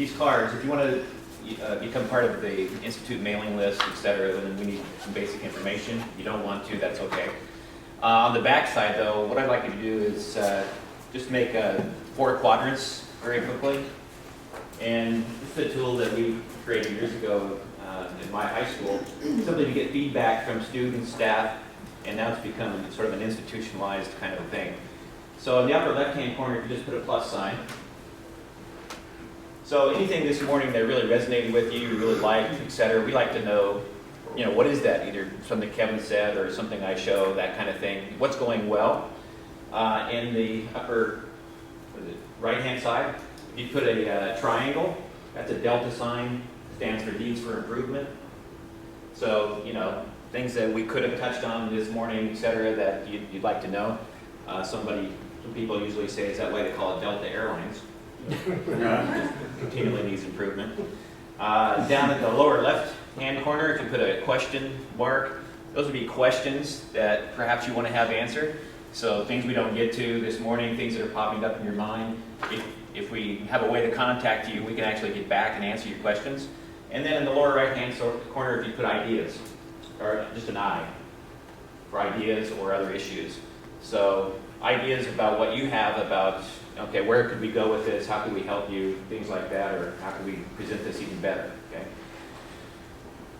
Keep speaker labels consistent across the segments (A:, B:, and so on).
A: these cards, if you want to become part of the Institute mailing list, etc., then we need some basic information. If you don't want to, that's okay. On the back side, though, what I'd like you to do is just make 4 quadrants very quickly. And this is a tool that we created years ago in my high school, simply to get feedback from students, staff, and now it's become sort of an institutionalized kind of thing. So in the upper left-hand corner, you just put a plus sign. So anything this morning that really resonated with you really liked, etc., we like to know, what is that? Either something Kevin said or something I show, that kind of thing. What's going well? In the upper right-hand side, if you put a triangle, that's a delta sign, stands for needs for improvement. So, things that we could have touched on this morning, etc., that you'd like to know. Some people usually say, is that why they call it Delta Airlines? Continually needs improvement. Down at the lower left-hand corner, if you put a question mark, those would be questions that perhaps you want to have answered. So things we don't get to this morning, things that are popping up in your mind. If we have a way to contact you, we can actually get back and answer your questions. And then in the lower right-hand corner, if you put ideas, or just an I, for ideas or other issues. So ideas about what you have about, okay, where could we go with this? How can we help you? Things like that, or how can we present this even better? Okay.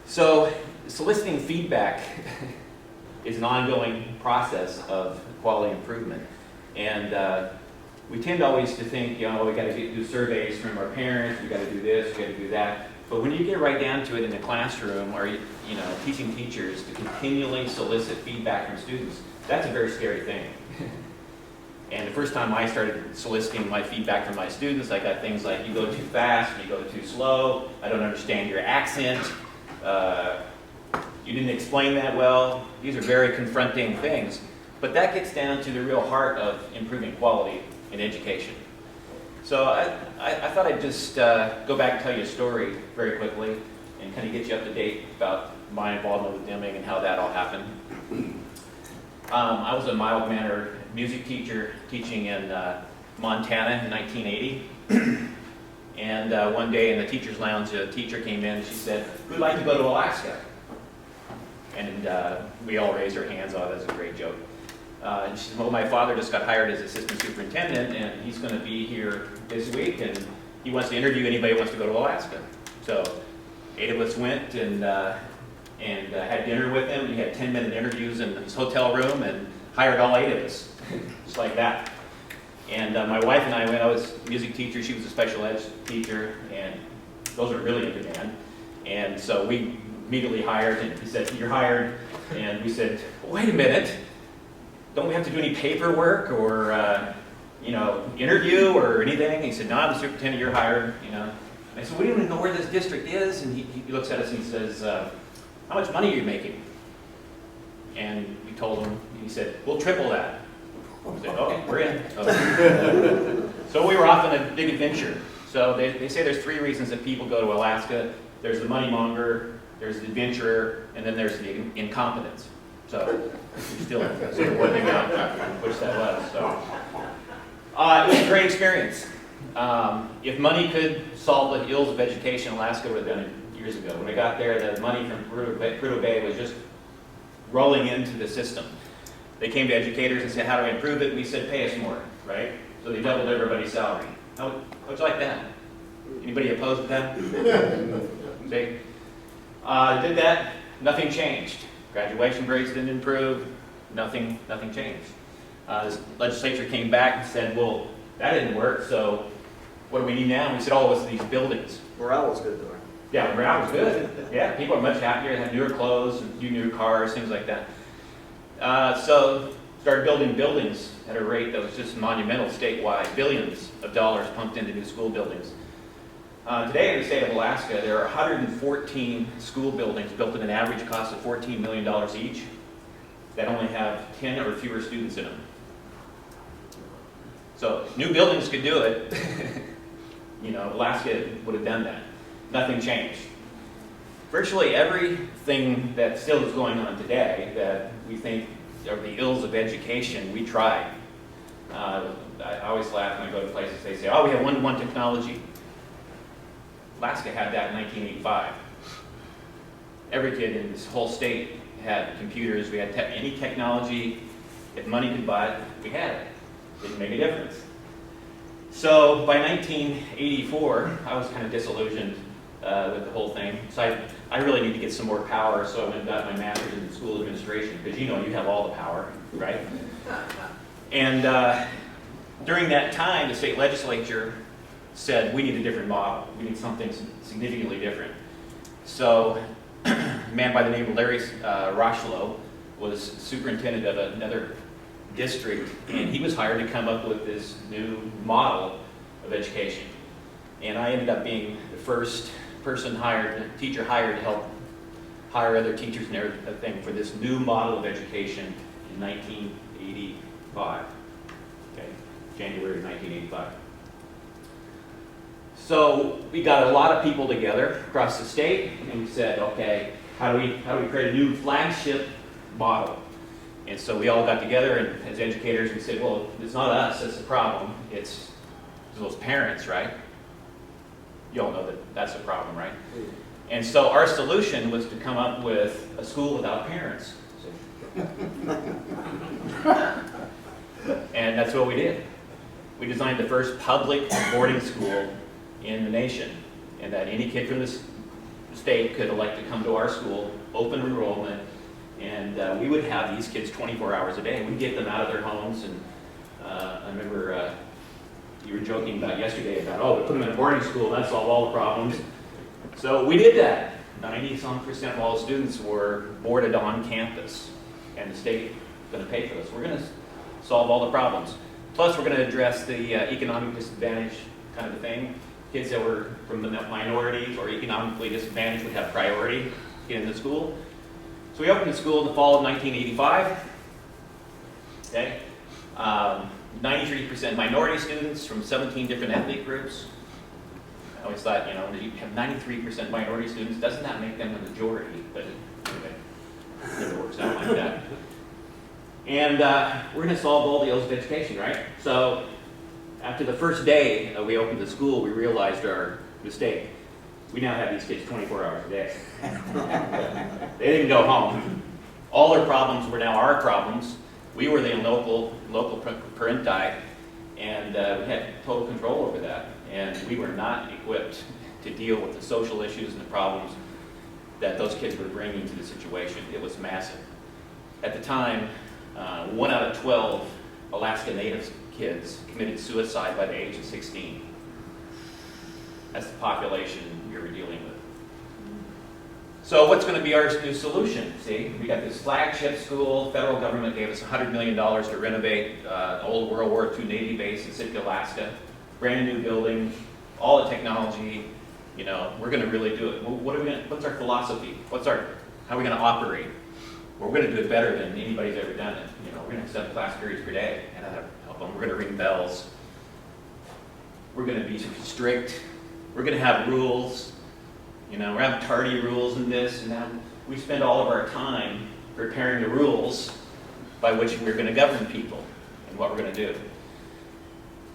A: So soliciting feedback is an ongoing process of quality improvement, and we tend always to think, we got to do surveys from our parents, we got to do this, we got to do that. But when you get right down to it in the classroom, or teaching teachers to continually solicit feedback from students, that's a very scary thing. And the first time I started soliciting my feedback from my students, I got things like, you go too fast, you go too slow, I don't understand your accent, you didn't explain that well. These are very confronting things. But that gets down to the real heart of improving quality in education. So I thought I'd just go back and tell you a story very quickly and kind of get you up to date about my involvement with Deming and how that all happened. I was a mild-mannered music teacher teaching in Montana in 1980. And one day in the teacher's lounge, a teacher came in and she said, "Who'd like to go to Alaska?" And we all raised our hands. Oh, that's a great joke. And she said, "Well, my father just got hired as assistant superintendent, and he's going to be here this week, and he wants to interview anybody who wants to go to Alaska." So 8 of us went and had dinner with him. We had 10-minute interviews in his hotel room and hired all 8 of us, just like that. And my wife and I went. I was a music teacher. She was a special ed teacher, and those are really in demand. And so we immediately hired, and he said, "You're hired." And we said, "Wait a minute. Don't we have to do any paperwork or, interview or anything?" He said, "No, I'm the superintendent, you're hired, I said, "We don't even know where this district is." And he looks at us and he says, "How much money are you making?" And we told him, he said, "We'll triple that." I said, "Okay, we're in." So we were off on a big adventure. So they say there's 3 reasons that people go to Alaska. There's the money monger, there's the adventurer, and then there's the incompetence. So we're still sort of working out which that was. So it was a great experience. If money could solve the ills of education, Alaska would have done it years ago. When I got there, the money from Prudhoe Bay was just rolling into the system. They came to educators and said, "How do I improve it?" We said, "Pay us more," right? So they doubled everybody's salary. How'd you like that? Anybody opposed to that? See? Did that, nothing changed. Graduation grades didn't improve, nothing changed. The legislature came back and said, "Well, that didn't work, so what do we need now?" And we said, "Oh, it's these buildings."
B: Morale was good though.
A: Yeah, morale was good. Yeah, people are much happier, they had newer clothes, new cars, things like that. So started building buildings at a rate that was just monumental statewide, billions of dollars pumped into new school buildings. Today in the state of Alaska, there are 114 school buildings built at an average cost of $14 million each that only have 10 or fewer students in them. So if new buildings could do it, Alaska would have done that. Nothing changed. Virtually everything that still is going on today that we think are the ills of education, we tried. I always laugh when I go to places, they say, "Oh, we have one-to-one technology." Alaska had that in 1985. Every kid in this whole state had computers. We had any technology. If money could buy it, we had it. Didn't make a difference. So by 1984, I was kind of disillusioned with the whole thing. So I really need to get some more power, so I went and got my master's in school administration, because you know you have all the power, right? And during that time, the state legislature said, we need a different model. We need something significantly different. So a man by the name of Larry Rocheleau was superintendent of another district, and he was hired to come up with this new model of education. And I ended up being the first teacher hired to help hire other teachers and everything for this new model of education in 1985. Okay, January of 1985. So we got a lot of people together across the state, and we said, okay, how do we create a new flagship model? And so we all got together, and as educators, we said, well, it's not us that's the problem, it's those parents, right? You all know that that's the problem, right? And so our solution was to come up with a school without parents. And that's what we did. We designed the first public boarding school in the nation, and that any kid from the state could elect to come to our school, open enrollment, and we would have these kids 24 hours a day. We'd get them out of their homes, and I remember you were joking about yesterday about, oh, we put them in a boarding school, that solved all the problems. So we did that. 90% of all the students were boarded on campus, and the state is going to pay for this. We're going to solve all the problems. Plus, we're going to address the economic disadvantage kind of a thing. Kids that were from the minorities or economically disadvantaged would have priority to get into school. So we opened the school in the fall of 1985. Okay, 93% minority students from 17 different ethnic groups. I always thought, you know, you have 93% minority students, doesn't that make them the majority? But anyway, it never works out like that. And we're going to solve all the ills of education, right? So after the first day we opened the school, we realized our mistake. We now have these kids 24 hours a day. They didn't go home. All their problems were now our problems. We were the local parenti, and we had total control over that. And we were not equipped to deal with the social issues and the problems that those kids were bringing to the situation. It was massive. At the time, 1 out of 12 Alaska Native kids committed suicide by the age of 16. That's the population we were dealing with. So what's going to be our new solution? See, we got this flagship school. Federal government gave us $100 million to renovate an old World War II Navy base in Sitka, Alaska. Brand new building, all the technology. You know, we're going to really do it. What's our philosophy? How are we going to operate? Well, we're going to do it better than anybody's ever done it. You know, we're going to have 7 class periods per day, and we're going to ring bells. We're going to be strict. We're going to have rules. You know, we're having tardy rules and this, and that. We spend all of our time preparing the rules by which we're going to govern people and what we're going to do.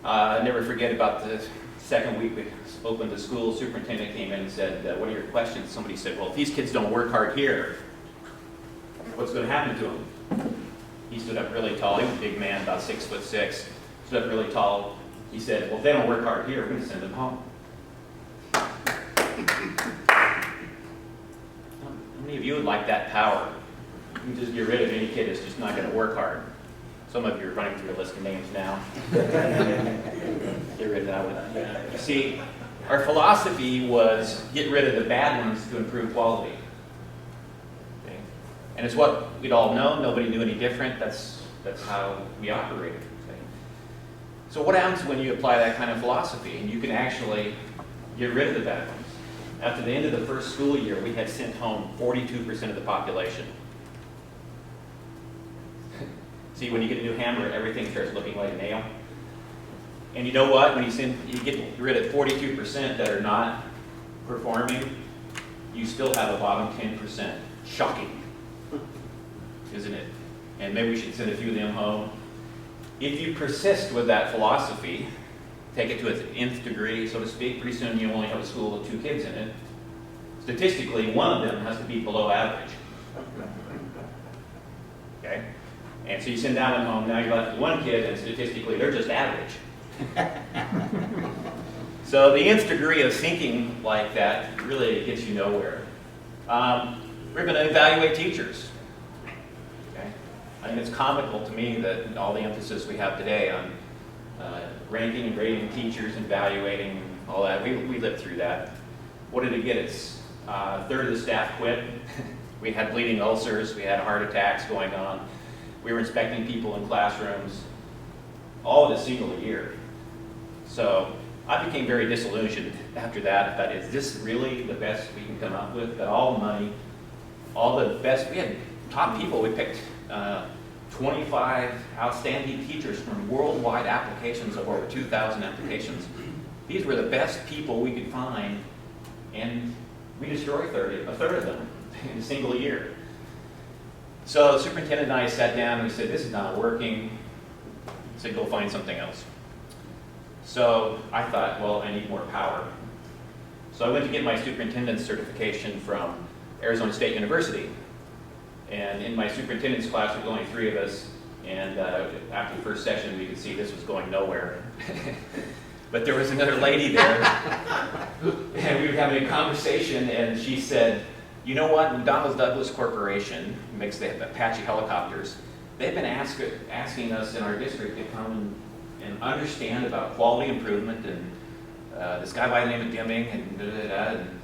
A: I never forget about the second week we opened the school, superintendent came in and said, what are your questions? Somebody said, well, if these kids don't work hard here, what's going to happen to them? He stood up really tall. He was a big man, about 6'6", stood up really tall. He said, well, if they don't work hard here, we're going to send them home. How many of you would like that power? You can just get rid of any kid that's just not going to work hard. Some of you are running through a list of names now. Get rid of that one. You see, our philosophy was get rid of the bad ones to improve quality. Okay? And it's what we'd all known. Nobody knew any different. That's how we operated. Okay? So what happens when you apply that kind of philosophy and you can actually get rid of the bad ones? After the end of the first school year, we had sent home 42% of the population. See, when you get a new hammer, everything starts looking like a nail. And you know what? When you get rid of 42% that are not performing, you still have a bottom 10%. Shocking, isn't it? And maybe we should send a few of them home. If you persist with that philosophy, take it to its nth degree, so to speak, pretty soon you only have a school with 2 kids in it. Statistically, one of them has to be below average. Okay? And so you send that one home, now you're left with 1 kid, and statistically they're just average. So the nth degree of thinking like that really gets you nowhere. We're going to evaluate teachers. Okay? I mean, it's comical to me that all the emphasis we have today on ranking and grading teachers, evaluating, all that, we lived through that. What did it get us? A third of the staff quit. We had bleeding ulcers, we had heart attacks going on. We were inspecting people in classrooms, all in a single year. So I became very disillusioned after that. That is this really the best we can come up with? That all the money, all the best, we had top people. We picked 25 outstanding teachers from worldwide applications of over 2,000 applications. These were the best people we could find, and we destroyed a third of them in a single year. So the superintendent and I sat down and we said, this is not working. He said, go find something else. So I thought, well, I need more power. So I went to get my superintendent's certification from Arizona State University. And in my superintendent's class, there were only 3 of us. And after the first session, we could see this was going nowhere. But there was another lady there. And we were having a conversation, and she said, you know what, McDonnell Douglas Corporation makes the Apache helicopters. They've been asking us in our district to come and understand about quality improvement and this guy by the name of Deming and da-da-da, and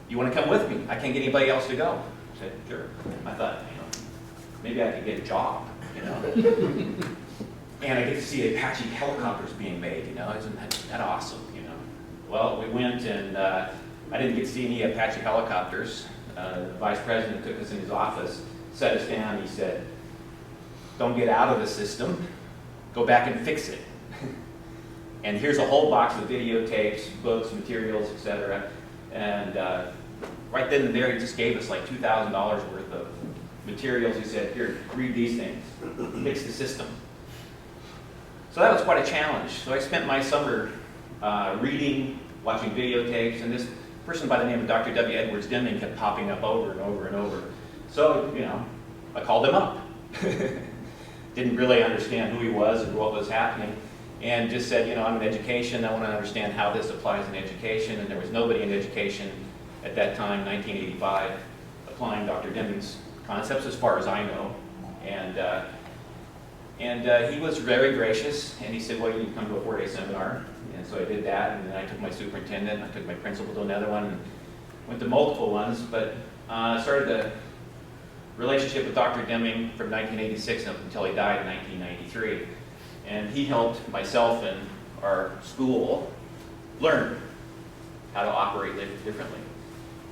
A: you want to come with me? I can't get anybody else to go. I said, sure. I thought, maybe I could get a job, And I get to see Apache helicopters being made, Isn't that awesome, Well, we went and I didn't get to see any Apache helicopters. The vice president took us in his office, set us down, he said, don't get out of the system, go back and fix it. And here's a whole box of videotapes, books, materials, etc. And right then and there, he just gave us like $2,000 worth of materials. He said, here, read these things, fix the system. So that was quite a challenge. So I spent my summer reading, watching videotapes, and this person by the name of Dr. W. Edwards Deming kept popping up over and over and over. So, I called him up. Didn't really understand who he was and what was happening, and just said, I'm in education, I want to understand how this applies in education, and there was nobody in education at that time, 1985, applying Dr. Deming's concepts as far as I know. And he was very gracious, and he said, well, you need to come to a 4-day seminar. And so I did that, and then I took my superintendent, I took my principal to another one, and went to multiple ones, but started the relationship with Dr. Deming from 1986 up until he died in 1993. And he helped myself and our school learn how to operate differently.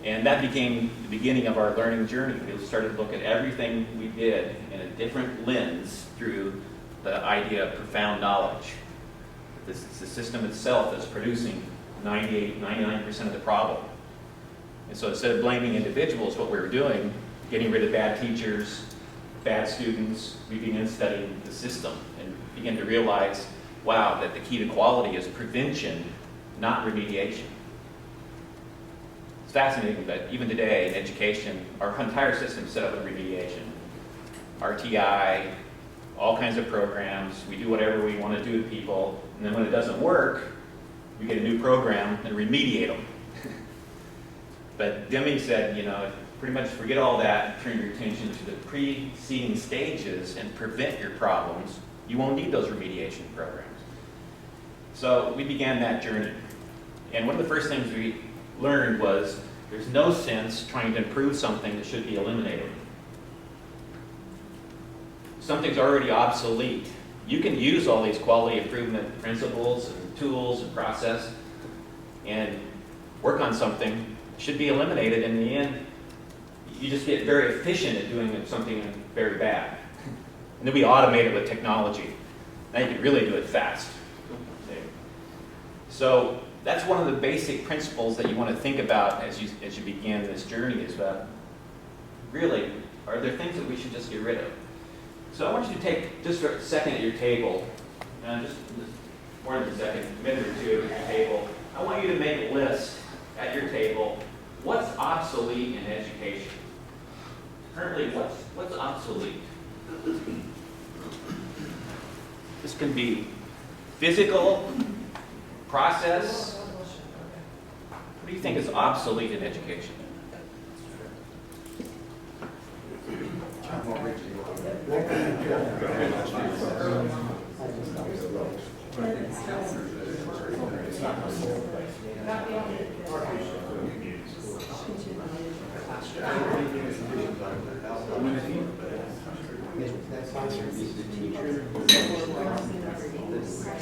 A: And that became the beginning of our learning journey. We started to look at everything we did in a different lens through the idea of profound knowledge. It's the system itself that's producing 99% of the problem. And so instead of blaming individuals, what we were doing, getting rid of bad teachers, bad students, we began studying the system and began to realize, wow, that the key to quality is prevention, not remediation. It's fascinating that even today in education, our entire system is set up with remediation. RTI, all kinds of programs, we do whatever we want to do to people, and then when it doesn't work, we get a new program and remediate them. But Deming said, pretty much forget all that and turn your attention to the preceding stages and prevent your problems. You won't need those remediation programs. So we began that journey. And one of the first things we learned was there's no sense trying to improve something that should be eliminated. Something's already obsolete. You can use all these quality improvement principles and tools and process and work on something that should be eliminated. In the end, you just get very efficient at doing something very bad. And then we automate it with technology. Now you can really do it fast. So that's one of the basic principles that you want to think about as you begin this journey is about, really, are there things that we should just get rid of? So I want you to take just a second at your table and just more than a second, a minute or two at your table, I want you to make a list at your table. What's obsolete in education? Currently, what's obsolete? This can be physical, process. What do you think is obsolete in education?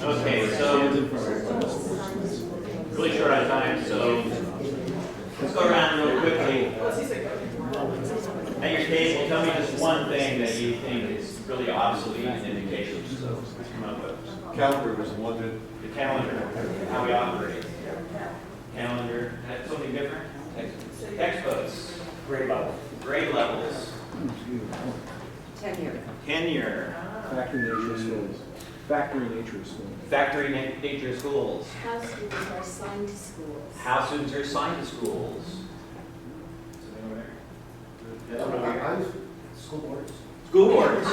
A: Okay, so really short on time, so let's go around real quickly. At your table, tell me just one thing that you think is really obsolete in education. So let's come up with.
B: Calendar was one that.
A: The calendar, how we operate. Calendar, that's something different? Textbooks.
C: Grade level.
A: Grade levels.
D: Tenure.
A: Tenure.
C: Factory nature of schools. Factory nature of schools.
A: Factory nature of schools.
D: How students are assigned to schools.
A: How students are assigned to schools.
B: School boards.
A: School boards.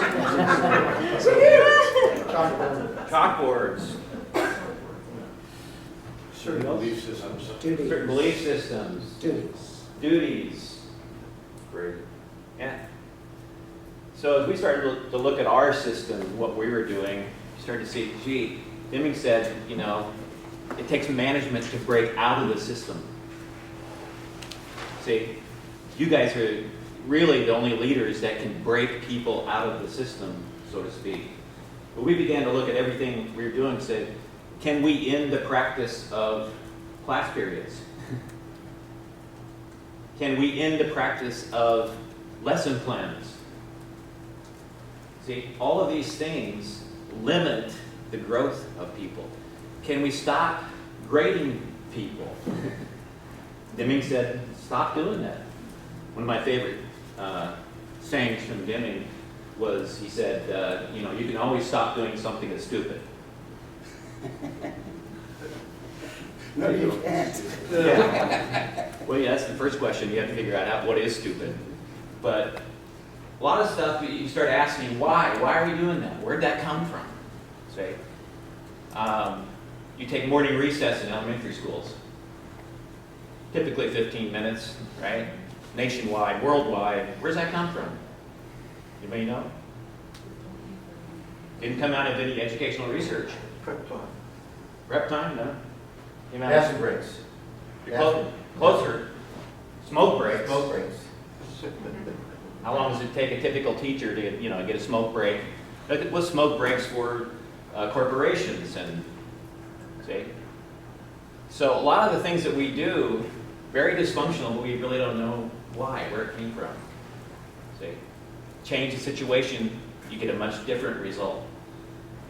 B: Chalkboard.
A: Chalkboards.
B: Certain belief systems.
A: Certain belief systems. Duties.
B: Great.
A: Yeah. So as we started to look at our system, what we were doing, we started to see, gee, Deming said, you know, it takes management to break out of the system. See, you guys are really the only leaders that can break people out of the system, so to speak. But we began to look at everything we were doing and said, can we end the practice of class periods? Can we end the practice of lesson plans? See, all of these things limit the growth of people. Can we stop grading people? Deming said, stop doing that. One of my favorite sayings from Deming was, he said, you know, you can always stop doing something that's stupid.
B: No, you can't.
A: Yeah. Well, yeah, that's the first question. You have to figure out what is stupid. But a lot of stuff, you start asking, why? Why are we doing that? Where'd that come from? Say, you take morning recess in elementary schools. Typically 15 minutes, right? Nationwide, worldwide. Where's that come from? Anybody know? Didn't come out of any educational research.
B: Prep time.
A: Prep time? No. Came out
B: Bathroom breaks.
A: You're closer. Smoke breaks.
B: Smoke breaks.
A: How long does it take a typical teacher to, you know, get a smoke break? Look at what smoke breaks for corporations and see. So a lot of the things that we do, very dysfunctional, but we really don't know why, where it came from. See, change the situation, you get a much different result.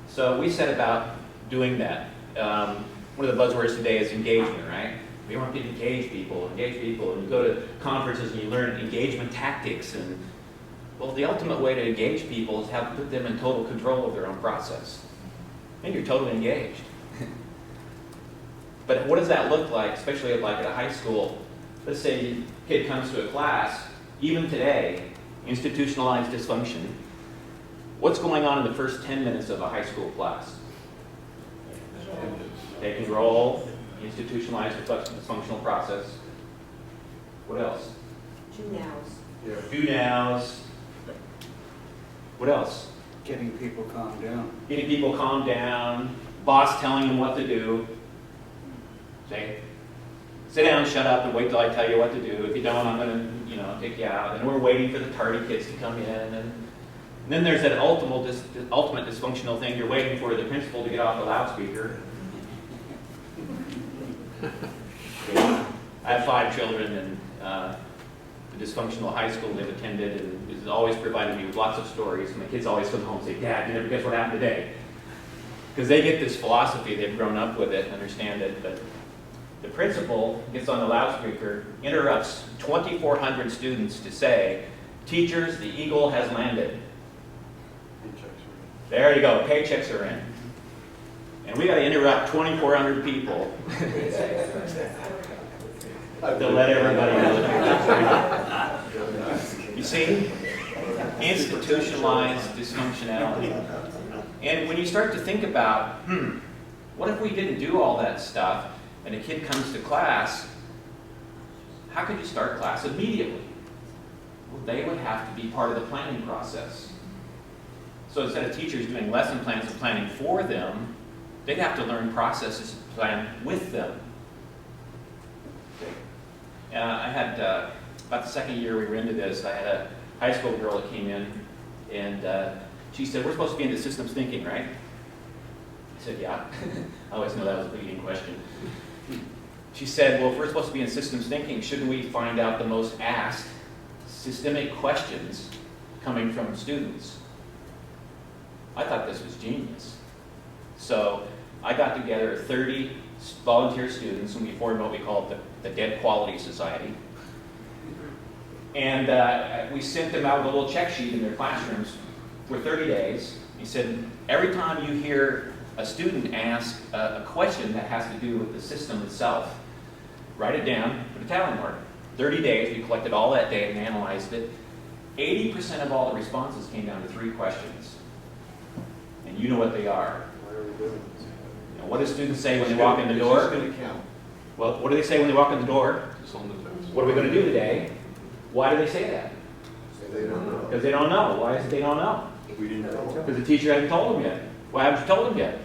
A: So we set about doing that. One of the buzzwords today is engagement, right? We want to engage people, and you go to conferences and you learn engagement tactics, and well, the ultimate way to engage people is have put them in total control of their own process. And you're totally engaged. But what does that look like, especially like at a high school? Let's say a kid comes to a class, even today, institutionalized dysfunction. What's going on in the first 10 minutes of a high school class? Take control, institutionalized dysfunctional process. What else?
D: Do nows.
A: Do nows. What else?
E: Getting people calmed down.
A: Getting people calmed down. Boss telling them what to do. Say, sit down, shut up, and wait till I tell you what to do. If you don't, I'm going to, you know, take you out. And we're waiting for the tardy kids to come in. And then there's that ultimate dysfunctional thing. You're waiting for the principal to get off the loudspeaker. I have 5 children, and the dysfunctional high school they've attended, and it's always provided me with lots of stories. My kids always come home and say, "Dad, you never guess what happened today?" Because they get this philosophy, they've grown up with it, and understand it. But the principal gets on the loudspeaker, interrupts 2,400 students to say, "Teachers, the eagle has landed." There you go, paychecks are in. And we we got to interrupt 2,400 people to let everybody know that. You see? Institutionalized dysfunctionality. And when you start to think about, what if we didn't do all that stuff and a kid comes to class, how could you start class immediately? Well, they would have to be part of the planning process. So instead of teachers doing lesson plans and planning for them, they'd have to learn processes to plan with them. Okay. I had, about the second year we were into this, I had a high school girl that came in, and she said, we're supposed to be into systems thinking, right? I said, yeah. I always know that was a leading question. She said, well, if we're supposed to be in systems thinking, shouldn't we find out the most asked systemic questions coming from students? I thought this was genius. So I got together 30 volunteer students, and we formed what we called the Dead Quality Society. And we sent them out with a little check sheet in their classrooms for 30 days. He said, every time you hear a student ask a question that has to do with the system itself, write it down, put a tally mark. 30 days, we collected all that data and analyzed it. 80% of all the responses came down to 3 questions. And you know what they are.
B: Why are we doing this?
A: You know, what do students say when they walk in the door?
B: It's just going to count.
A: Well, what do they say when they walk in the door?
B: It's on the test.
A: What are we going to do today? Why do they say that?
B: They don't know.
A: Because they don't know. Why is it they don't know?
B: We didn't know.
A: Because the teacher hasn't told them yet. Why haven't you told them yet?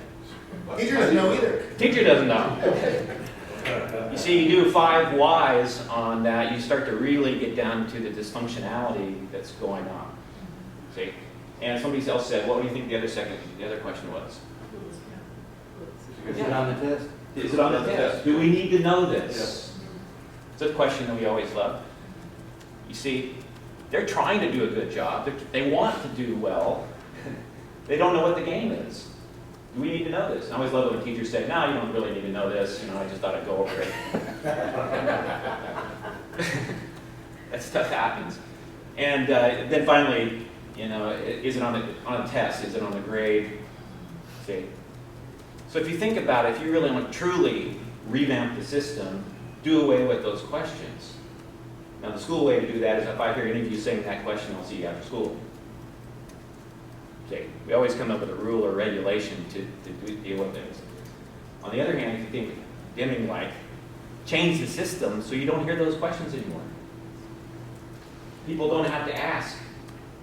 B: Teacher doesn't know either.
A: The teacher doesn't know. You see, you do 5 whys on that, you start to really get down to the dysfunctionality that's going on. See? And somebody else said, what do you think the other question was?
E: Is it on the test?
A: Is it on the test? Do we need to know this? It's a question that we always love. You see, they're trying to do a good job. They want to do well. They don't know what the game is. Do we need to know this? And I always love it when teachers say, no, you don't really need to know this. You know, I just thought I'd go over it. That stuff happens. And then finally, you know, is it on a test? Is it on the grade? See? So if you think about it, if you really want to truly revamp the system, do away with those questions. Now, the school way to do that is if I hear any of you saying that question, I'll see you after school. Okay. We always come up with a rule or regulation to deal with things. On the other hand, if you think Deming like, change the system so you don't hear those questions anymore. People don't have to ask,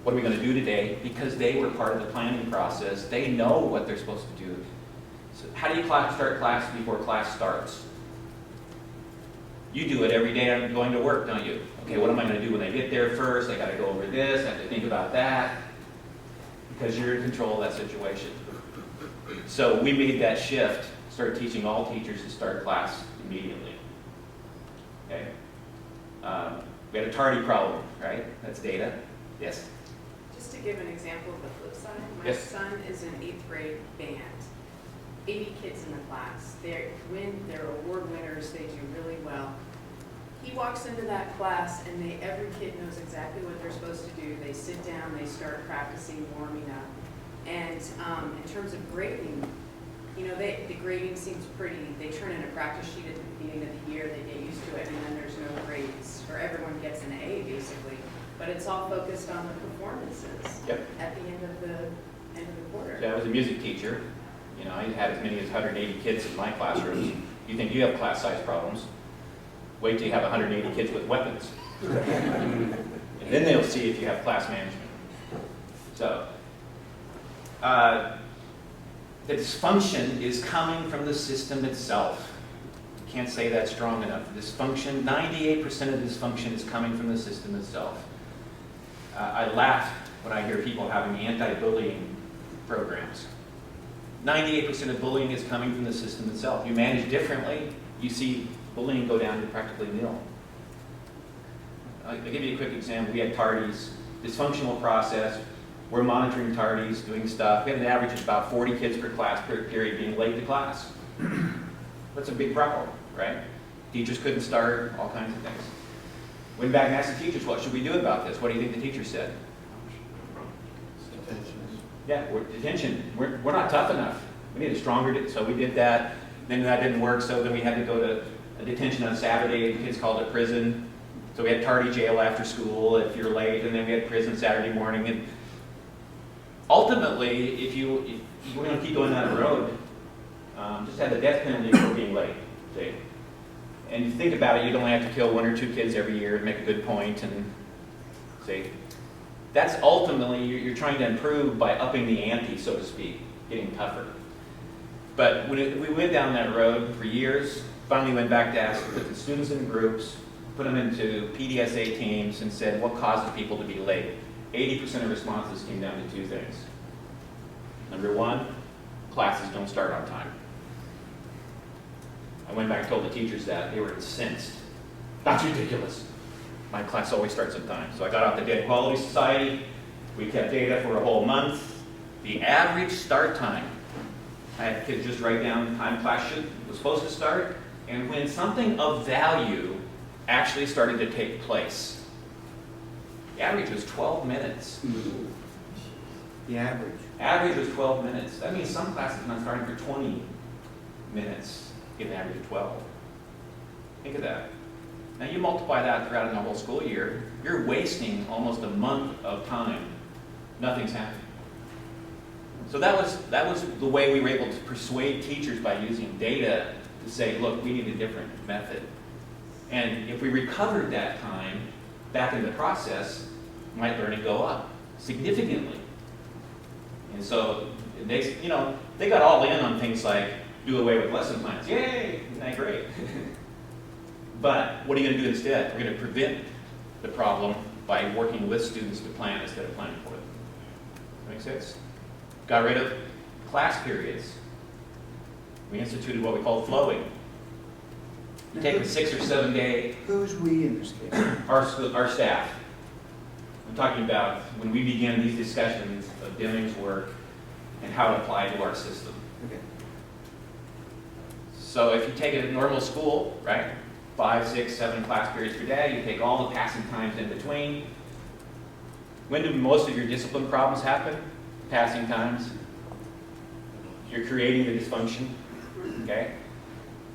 A: what are we going to do today? Because they were part of the planning process. They know what they're supposed to do. So how do you start class before class starts? You do it every day I'm going to work, don't you? Okay, what am I going to do when I get there first? I got to go over this, I have to think about that. Because you're in control of that situation. So we made that shift, started teaching all teachers to start class immediately. Okay? We had a tardy problem, right? That's data. Yes?
F: Just to give an example of the flip side, my
A: Yes.
F: son is in 8th grade band. 80 kids in the class. They're award winners, they do really well. He walks into that class and every kid knows exactly what they're supposed to do. They sit down, they start practicing, warming up. And in terms of grading, you know, the grading seems pretty, they turn in a practice sheet at the beginning of the year, they get used to it, and then there's no grades, or everyone gets an A basically. But it's all focused on the performances at the end of the quarter.
A: So I was a music teacher. You know, I had as many as 180 kids in my classrooms. You think you have class size problems. Wait till you have 180 kids with weapons. And then they'll see if you have class management. So, the dysfunction is coming from the system itself. Can't say that strong enough. Dysfunction, 98% of dysfunction is coming from the system itself. I laugh when I hear people having anti-bullying programs. 98% of bullying is coming from the system itself. You manage differently, you see bullying go down to practically nil. I'll give you a quick example. We had tardies, dysfunctional process. We're monitoring tardies, doing stuff. We had an average of about 40 kids per class per period being late to class. That's a big problem, right? Teachers couldn't start, all kinds of things. Went back and asked the teachers, what should we do about this? What do you think the teachers said? Yeah, detention. We're not tough enough. We need a stronger, so we did that. Then that didn't work, so then we had to go to a detention on Saturday. The kids called it prison. So we had tardy jail after school if you're late, and then we had prison Saturday morning. And ultimately, if we're going to keep going down the road, just have the death penalty for being late. See? And you think about it, you'd only have to kill 1 or 2 kids every year to make a good point. And see, that's ultimately, you're trying to improve by upping the ante, so to speak, getting tougher. But when we went down that road for years, finally went back to ask, put the students in groups, put them into PDSA teams, and said, what causes people to be late? 80% of responses came down to 2 things. Number 1, classes don't start on time. I went back and told the teachers that. They were incensed. That's ridiculous. My class always starts on time. So I got out the Dead Quality Society. We kept data for a whole month. The average start time, I had kids just write down the time class was supposed to start, and when something of value actually started to take place. The average was 12 minutes.
E: The average.
A: Average was 12 minutes. That means some classes not starting for 20 minutes. Get an average of 12. Think of that. Now you multiply that throughout the whole school year, you're wasting almost a month of time. Nothing's happening. So that was the way we were able to persuade teachers by using data to say, look, we need a different method. And if we recovered that time back in the process, might learning go up significantly. And so they got all in on things like do away with lesson plans. Yay! Isn't that great? But what are you going to do instead? We're going to prevent the problem by working with students to plan instead of planning for them. Make sense? Got rid of class periods. We instituted what we call flowing. You take a 6 or 7 day.
E: Who's we in this case?
A: Our staff. I'm talking about when we began these discussions of Deming's work and how it applied to our system.
E: Okay.
A: So if you take a normal school, right, 5, 6, 7 class periods per day, you take all the passing times in between. When do most of your discipline problems happen? Passing times. You're creating the dysfunction, okay?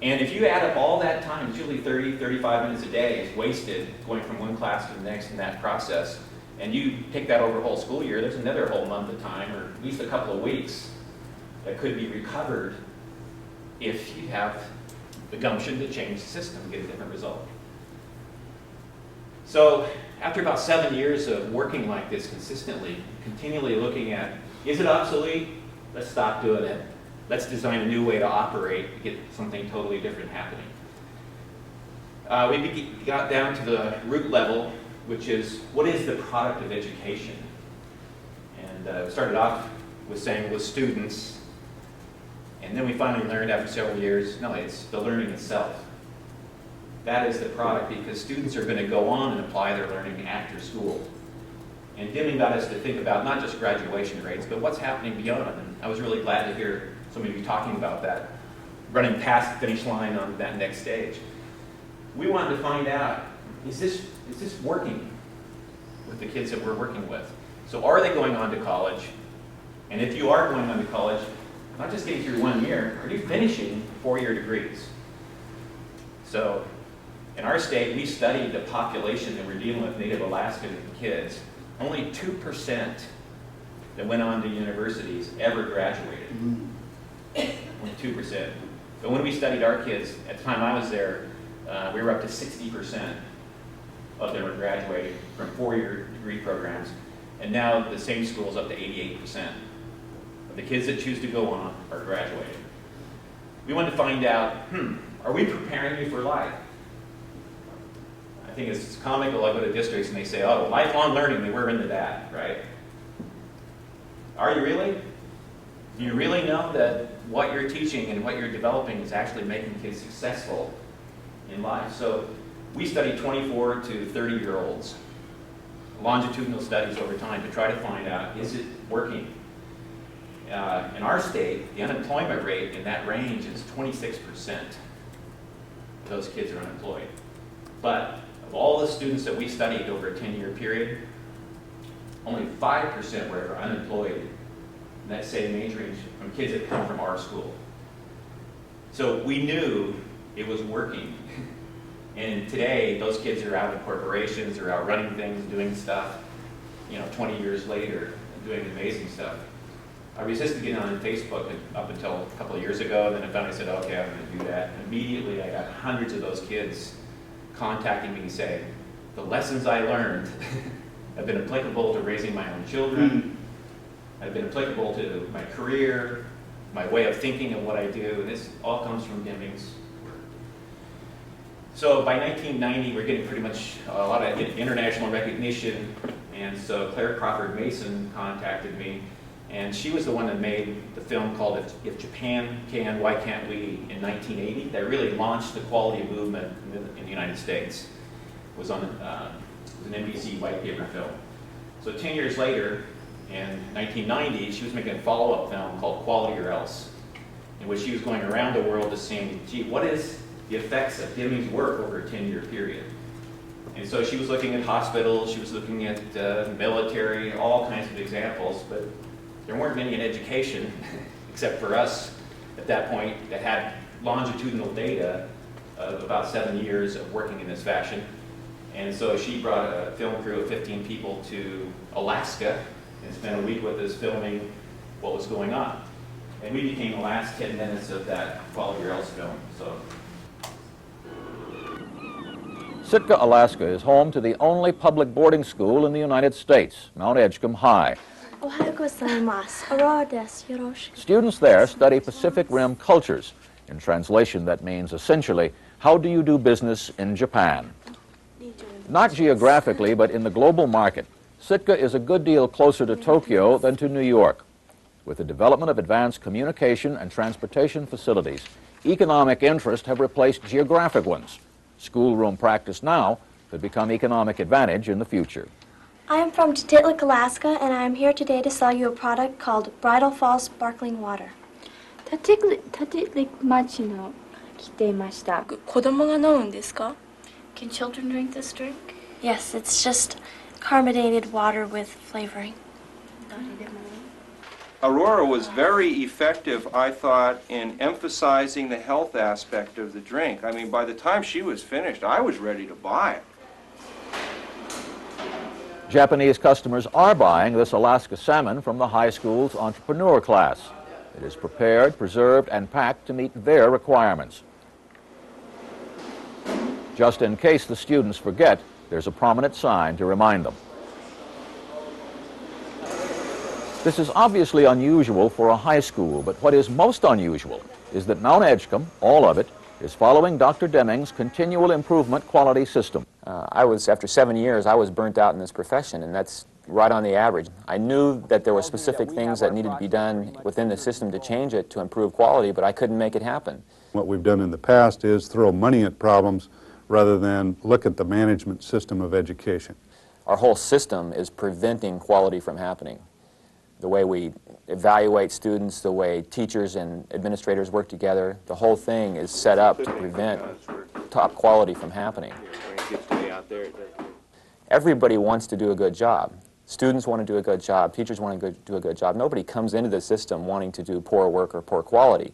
A: And if you add up all that time, it's usually 30, 35 minutes a day is wasted going from one class to the next in that process. And you take that over a whole school year, there's another whole month of time, or at least a couple of weeks, that could be recovered if you have the gumption to change the system and get a different result. So after about 7 years of working like this consistently, continually looking at, is it obsolete? Let's stop doing it. Let's design a new way to operate to get something totally different happening. We got down to the root level, which is, what is the product of education? And we started off with saying with students, and then we finally learned after several years, no, it's the learning itself. That is the product, because students are going to go on and apply their learning after school. And Deming got us to think about not just graduation rates, but what's happening beyond. And I was really glad to hear some of you talking about that, running past the finish line on that next stage. We wanted to find out, is this working with the kids that we're working with? So are they going on to college? And if you are going on to college, not just getting through 1 year, are you finishing 4-year degrees? So in our state, we studied the population that we're dealing with, Native Alaskan kids. Only 2% that went on to universities ever graduated. Only 2%. But when we studied our kids, at the time I was there, we were up to 60% of them were graduating from 4-year degree programs. And now the same school is up to 88%. Of the kids that choose to go on are graduating. We wanted to find out, are we preparing you for life? I think it's comical. I go to districts and they say, oh, lifelong learning, we're into that, right? Are you really? Do you really know that what you're teaching and what you're developing is actually making kids successful in life? So we studied 24 to 30-year-olds, longitudinal studies over time to try to find out, is it working? In our state, the unemployment rate in that range is 26%. Those kids are unemployed. But of all the students that we studied over a 10-year period, only 5% were ever unemployed that say majoring from kids that come from our school. So we knew it was working. And today, those kids are out in corporations, they're out running things, doing stuff, 20 years later, doing amazing stuff. I resisted getting on Facebook up until a couple of years ago, and then I finally said, okay, I'm going to do that. And immediately, I got hundreds of those kids contacting me and saying, the lessons I learned have been applicable to raising my own children, have been applicable to my career, my way of thinking of what I do, and this all comes from Deming's work. So by 1990, we're getting pretty much a lot of international recognition, and so Claire Crawford Mason contacted me, and she was the one that made the film called If Japan Can, Why Can't We in 1980, that really launched the quality movement in the United States. It was on an NBC white paper film. So 10 years later, in 1990, she was making a follow-up film called Quality or Else, in which she was going around the world to see, gee, what is the effects of Deming's work over a 10-year period? And so she was looking at hospitals, she was looking at military, all kinds of examples, but there weren't many in education, except for us at that point, that had longitudinal data of about 7 years of working in this fashion. And so she brought a film crew of 15 people to Alaska and spent a week with us filming what was going on. And we became the last 10 minutes of that Quality or Else film. So.
G: Sitka, Alaska is home to the only public boarding school in the United States, Mount Edgecombe High. Students there study Pacific Rim cultures. In translation, that means essentially, how do you do business in Japan? Not geographically, but in the global market, Sitka is a good deal closer to Tokyo than to New York. With the development of advanced communication and transportation facilities, economic interests have replaced geographic ones. Schoolroom practice now could become economic advantage in the future.
H: I am from Titlik, Alaska, and I am here today to sell you a product called Bridal Falls Sparkling Water.
I: 立ち町の来ていました。子供が飲むんですか?
H: Can children drink this drink? Yes, it's just carbonated water with flavoring.
J: Aurora was very effective, I thought, in emphasizing the health aspect of the drink. I mean, by the time she was finished, I was ready to buy it.
G: Japanese customers are buying this Alaska salmon from the high school's entrepreneur class. It is prepared, preserved, and packed to meet their requirements. Just in case the students forget, there's a prominent sign to remind them. This is obviously unusual for a high school, but what is most unusual is that Mount Edgecombe, all of it, is following Dr. Deming's continual improvement quality system.
K: After 7 years, I was burnt out in this profession, and that's right on the average. I knew that there were specific things that needed to be done within the system to change it, to improve quality, but I couldn't make it happen.
L: What we've done in the past is throw money at problems rather than look at the management system of education.
K: Our whole system is preventing quality from happening. The way we evaluate students, the way teachers and administrators work together, the whole thing is set up to prevent top quality from happening. Everybody wants to do a good job. Students want to do a good job, teachers want to do a good job. Nobody comes into the system wanting to do poor work or poor quality.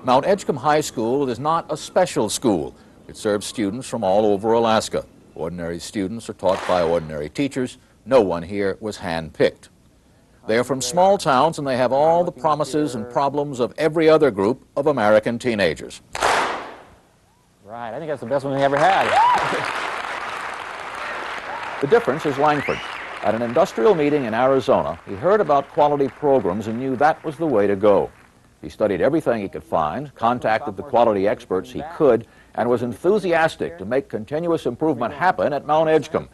G: Mount Edgecombe High School is not a special school. It serves students from all over Alaska. Ordinary students are taught by ordinary teachers. No one here was hand-picked. They are from small towns and they have all the promises and problems of every other group of American teenagers.
K: Right, I think that's the best one we ever had.
G: The difference is Langford. At an industrial meeting in Arizona, he heard about quality programs and knew that was the way to go. He studied everything he could find, contacted the quality experts he could, and was enthusiastic to make continuous improvement happen at Mount Edgecombe.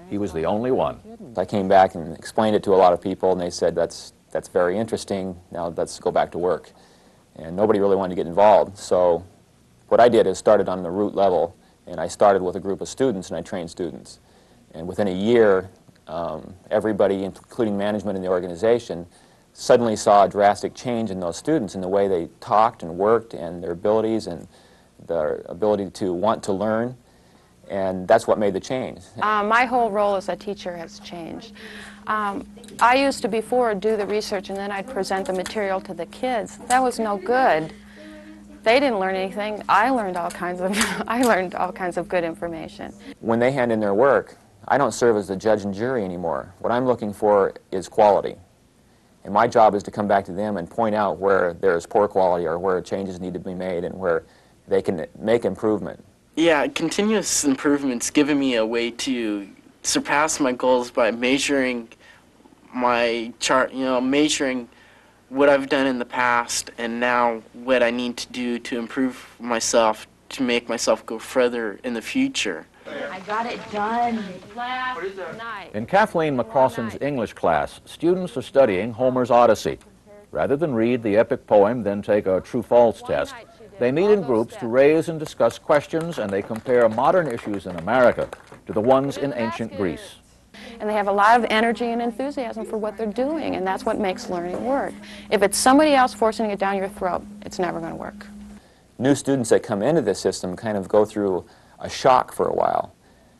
G: He was the only one.
K: I came back and explained it to a lot of people, and they said, that's very interesting, now let's go back to work. And nobody really wanted to get involved, so what I did is started on the root level, and I started with a group of students, and I trained students. And within a year, everybody, including management in the organization, suddenly saw a drastic change in those students in the way they talked and worked and their abilities and their ability to want to learn. And that's what made the change.
M: My whole role as a teacher has changed. I used to before do the research and then I'd present the material to the kids. That was no good. They didn't learn anything. I learned all kinds of good information.
K: When they hand in their work, I don't serve as the judge and jury anymore. What I'm looking for is quality. And my job is to come back to them and point out where there's poor quality or where changes need to be made and where they can make improvement.
N: Yeah, continuous improvement's given me a way to surpass my goals by measuring my chart, measuring what I've done in the past and now what I need to do to improve myself, to make myself go further in the future.
I: I got it done last night.
G: In Kathleen McCrossan's English class, students are studying Homer's Odyssey. Rather than read the epic poem, then take a true-false test, they meet in groups to raise and discuss questions, and they compare modern issues in America to the ones in ancient Greece.
M: And they have a lot of energy and enthusiasm for what they're doing, and that's what makes learning work. If it's somebody else forcing it down your throat, it's never going to work.
K: New students that come into this system kind of go through a shock for a while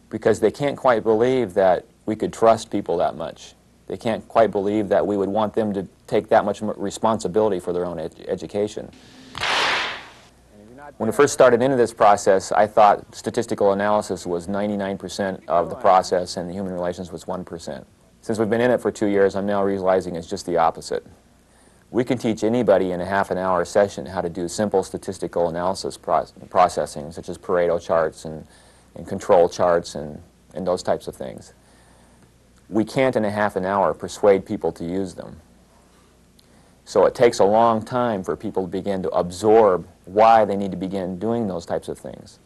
K: because they can't quite believe that we could trust people that much. They can't quite believe that we would want them to take that much responsibility for their own education. When I first started into this process, I thought statistical analysis was 99% of the process and the human relations was 1%. Since we've been in it for 2 years, I'm now realizing it's just the opposite. We can teach anybody in a half-an-hour session how to do simple statistical analysis processing, such as Pareto charts and control charts and those types of things. We can't in a half an hour persuade people to use them. So it takes a long time for people to begin to absorb why they need to begin doing those types of things.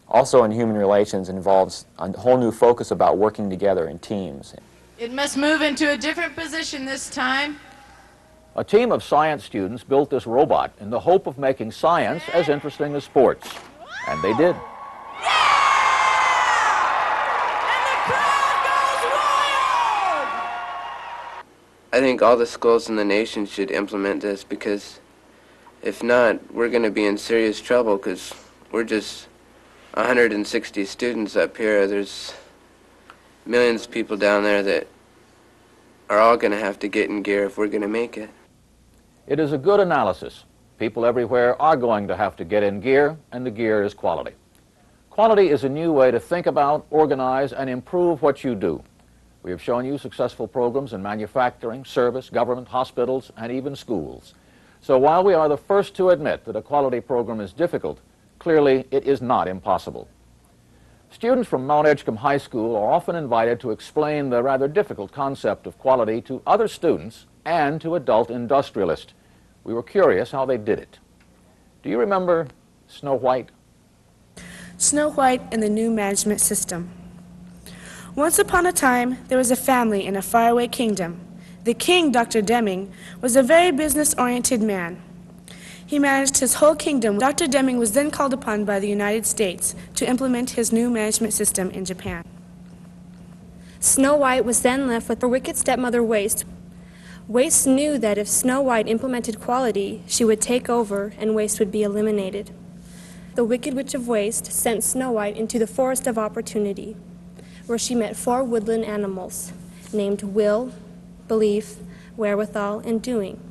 K: Also in human relations involves a whole new focus about working together in teams.
O: It must move into a different position this time.
G: A team of science students built this robot in the hope of making science as interesting as sports. And they did.
P: I think all the schools in the nation should implement this because if not, we're going to be in serious trouble because we're just 160 students up here. There's millions of people down there that are all going to have to get in gear if we're going to make it.
G: It is a good analysis. People everywhere are going to have to get in gear, and the gear is quality. Quality is a new way to think about, organize, and improve what you do. We have shown you successful programs in manufacturing, service, government, hospitals, and even schools. So while we are the first to admit that a quality program is difficult, clearly it is not impossible. Students from Mount Edgecombe High School are often invited to explain the rather difficult concept of quality to other students and to adult industrialists. We were curious how they did it. Do you remember Snow White?
Q: Snow White and the New Management System. Once upon a time, there was a family in a faraway kingdom. The king, Dr. Deming, was a very business-oriented man. He managed his whole kingdom. Dr. Deming was then called upon by the United States to implement his new management system in Japan.
H: Snow White was then left with her wicked stepmother Waste. Waste knew that if Snow White implemented quality, she would take over and Waste would be eliminated. The Wicked Witch of Waste sent Snow White into the Forest of Opportunity, where she met 4 woodland animals named Will, Belief, Wherewithal, and Doing.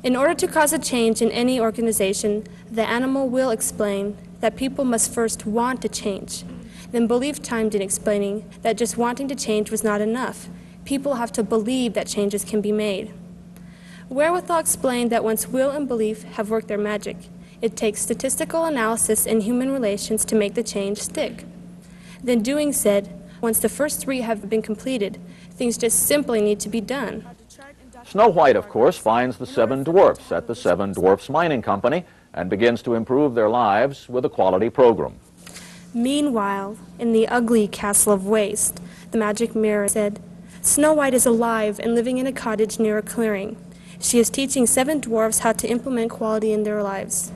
H: In order to cause a change in any organization, the animal Will explained that people must first want to change. Then Belief chimed in explaining that just wanting to change was not enough. People have to believe that changes can be made. Wherewithal explained that once Will and Belief have worked their magic, it takes statistical analysis and human relations to make the change stick. Then Doing said, once the first 3 have been completed, things just simply need to be done.
G: Snow White, of course, finds the 7 dwarfs at the 7 Dwarfs Mining Company and begins to improve their lives with a quality program.
H: Meanwhile, in the ugly castle of Waste, the magic mirror said, Snow White is alive and living in a cottage near a clearing. She is teaching 7 dwarfs how to implement quality in their lives.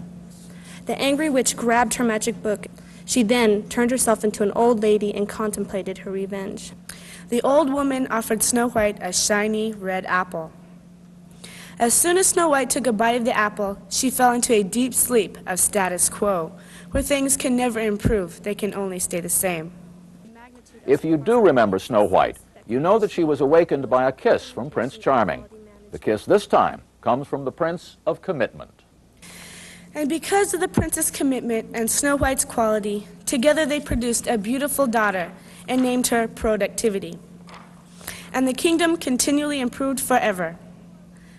H: The angry witch grabbed her magic book. She then turned herself into an old lady and contemplated her revenge.
Q: The old woman offered Snow White a shiny red apple. As soon as Snow White took a bite of the apple, she fell into a deep sleep of status quo, where things can never improve, they can only stay the same.
G: If you do remember Snow White, you know that she was awakened by a kiss from Prince Charming. The kiss this time comes from the Prince of Commitment.
Q: And because of the prince's commitment and Snow White's quality, together they produced a beautiful daughter and named her Productivity. And the kingdom continually improved forever.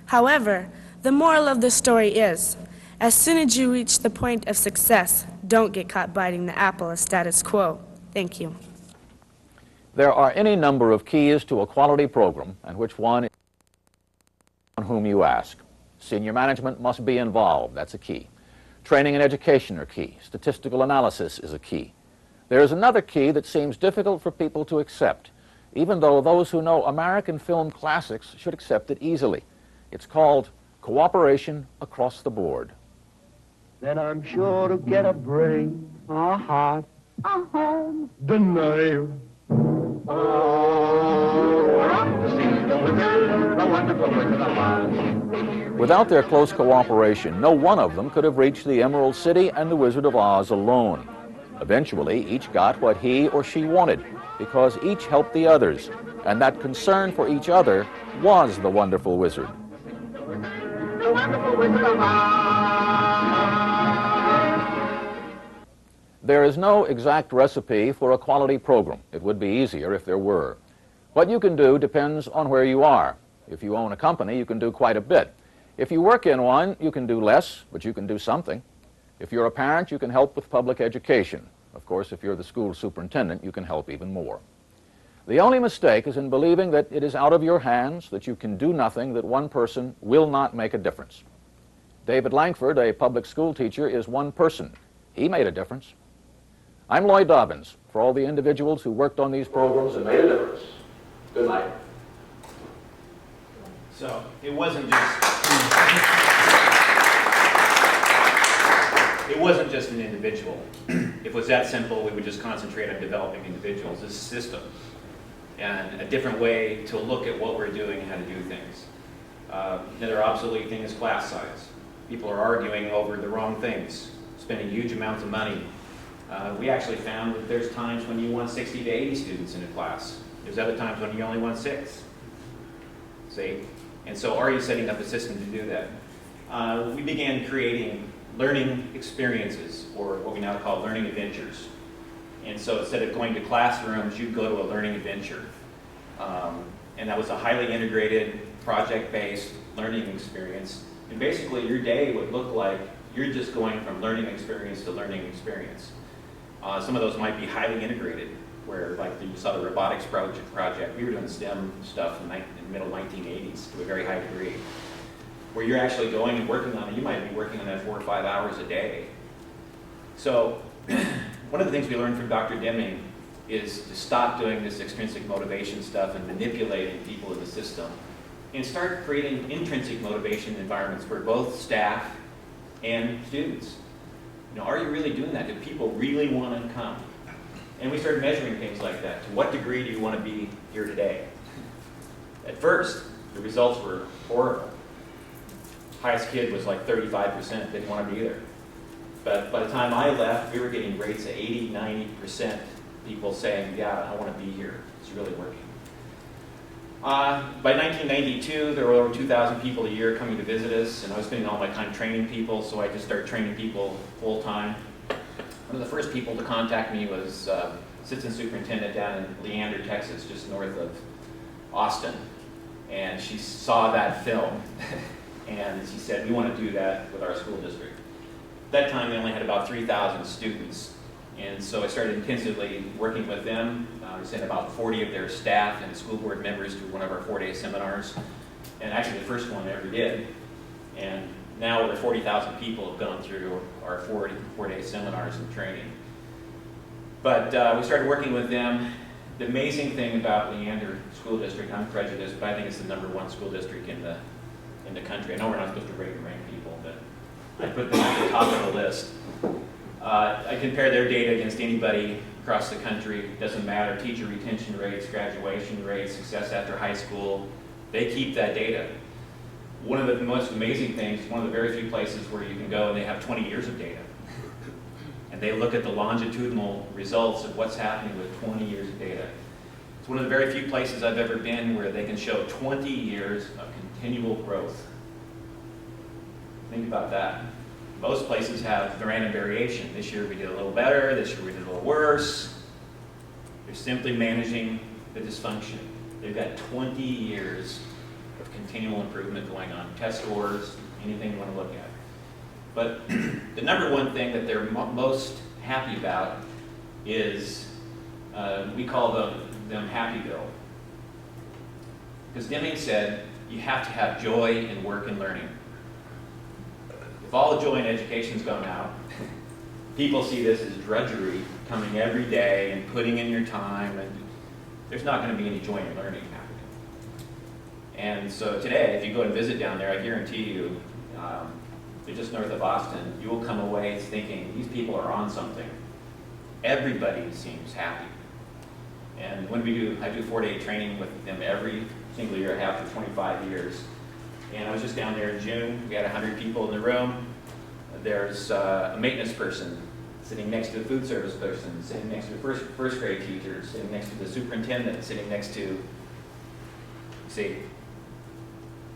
Q: However, the moral of the story is, as soon as you reach the point of success, don't get caught biting the apple of status quo. Thank you.
G: There are any number of keys to a quality program, and which one is on whom you ask. Senior management must be involved, that's a key. Training and education are key. Statistical analysis is a key. There is another key that seems difficult for people to accept, even though those who know American film classics should accept it easily. It's called cooperation across the board.
R: Then I'm sure to get a brain, a heart, a home, the nail. Oh, we're off to see the wizard, the wonderful Wizard of Oz.
G: Without their close cooperation, no one of them could have reached the Emerald City and the Wizard of Oz alone. Eventually, each got what he or she wanted, because each helped the others, and that concern for each other was the wonderful wizard.
R: The wonderful Wizard of Oz.
G: There is no exact recipe for a quality program. It would be easier if there were. What you can do depends on where you are. If you own a company, you can do quite a bit. If you work in one, you can do less, but you can do something. If you're a parent, you can help with public education. Of course, if you're the school superintendent, you can help even more. The only mistake is in believing that it is out of your hands, that you can do nothing, that one person will not make a difference. David Langford, a public school teacher, is one person. He made a difference. I'm Lloyd Dobbins. For all the individuals who worked on these programs and made a difference, good night.
A: So it wasn't just an individual. If it was that simple, we would just concentrate on developing individuals. It's a system and a different way to look at what we're doing and how to do things. Another obsolete thing is class size. People are arguing over the wrong things, spending huge amounts of money. We actually found that there's times when you want 60 to 80 students in a class. There's other times when you only want 6. See? And so are you setting up a system to do that? We began creating learning experiences, or what we now call learning adventures. And so instead of going to classrooms, you'd go to a learning adventure. And that was a highly integrated, project-based learning experience. And basically your day would look like you're just going from learning experience to learning experience. Some of those might be highly integrated, where like you saw the robotics project. We were doing STEM stuff in the middle 1980s to a very high degree. Where you're actually going and working on it, you might be working on that 4 or 5 hours a day. So one of the things we learned from Dr. Deming is to stop doing this extrinsic motivation stuff and manipulating people in the system and start creating intrinsic motivation environments for both staff and students. You know, are you really doing that? Do people really want to come? And we started measuring things like that. To what degree do you want to be here today? At first, the results were horrible. Highest kid was like 35%, didn't want to be there. But by the time I left, we were getting rates of 80, 90% people saying, yeah, I want to be here. It's really working. By 1992, there were over 2,000 people a year coming to visit us, and I was spending all my time training people, so I just started training people full time. One of the first people to contact me was assistant superintendent down in Leander, Texas, just north of Austin. And she saw that film, and she said, we want to do that with our school district. At that time, we only had about 3,000 students. And so I started intensively working with them. We sent about 40 of their staff and school board members to one of our 4-day seminars. And actually the first one I ever did. And now over 40,000 people have gone through our 4-day seminars and training. But we started working with them. The amazing thing about Leander School District, I'm prejudiced, but I think it's the #1 school district in the country. I know we're not supposed to rate and rank people, but I put them at the top of the list. I compare their data against anybody across the country. Doesn't matter, teacher retention rates, graduation rates, success after high school. They keep that data. one of the most amazing things, one of the very few places where you can go and they have 20 years of data. And they look at the longitudinal results of what's happening with 20 years of data. It's one of the very few places I've ever been where they can show 20 years of continual growth. Think about that. Most places have random variation. This year we did a little better, this year we did a little worse. They're simply managing the dysfunction. They've got 20 years of continual improvement going on. Test scores, anything you want to look at. But the number one thing that they're most happy about is, we call them Happyville. Because Deming said, you have to have joy in work and learning. If all the joy in education's gone out, people see this as drudgery, coming every day and putting in your time, and there's not going to be any joy in learning happening. And so today, if you go and visit down there, I guarantee you, they're just north of Boston, you will come away thinking, these people are on something. Everybody seems happy. And when I do 4-day training with them every single year I have for 25 years. And I was just down there in June. We had 100 people in the room. There's a maintenance person sitting next to the food service person, sitting next to the first grade teacher, sitting next to the superintendent, sitting next to, see,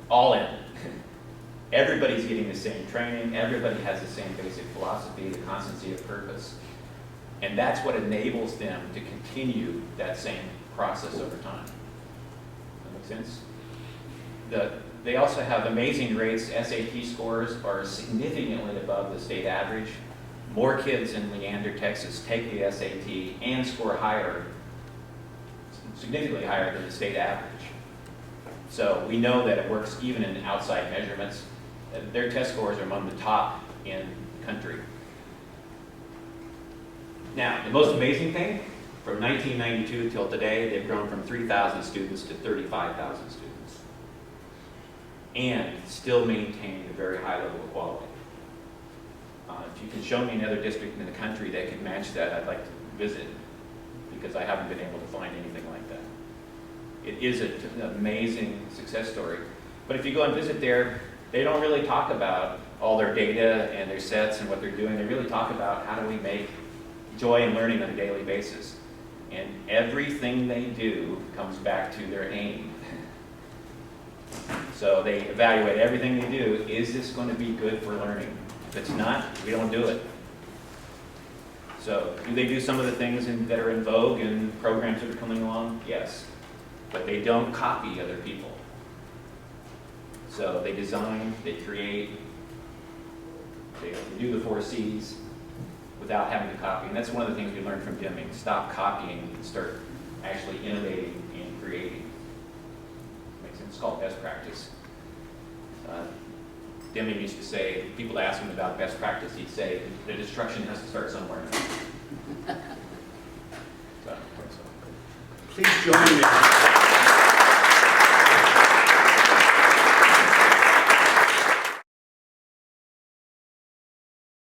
A: all in. Everybody's getting the same training. Everybody has the same basic philosophy, the constancy of purpose. And that's what enables them to continue that same process over time. That make sense? They also have amazing rates. SAT scores are significantly above the state average. More kids in Leander, Texas take the SAT and score higher, significantly higher than the state average. So we know that it works even in outside measurements. Their test scores are among the top in the country. Now, the most amazing thing, from 1992 till today, they've grown from 3,000 students to 35,000 students. And still maintain a very high level of quality. If you can show me another district in the country that can match that, I'd like to visit, because I haven't been able to find anything like that. It is an amazing success story. But if you go and visit there, they don't really talk about all their data and their sets and what they're doing. They really talk about how do we make joy in learning on a daily basis. And everything they do comes back to their aim. So they evaluate everything they do. Is this going to be good for learning? If it's not, we don't do it. So do they do some of the things that are in vogue and programs that are coming along? Yes. But they don't copy other people. So they design, they create, they do the 4 C's without having to copy. And that's one of the things we learned from Deming. Stop copying and start actually innovating and creating. Makes sense? It's called best practice. Deming used to say, people ask him about best practice, he'd say, the destruction has to start somewhere. So.
E: Please join me.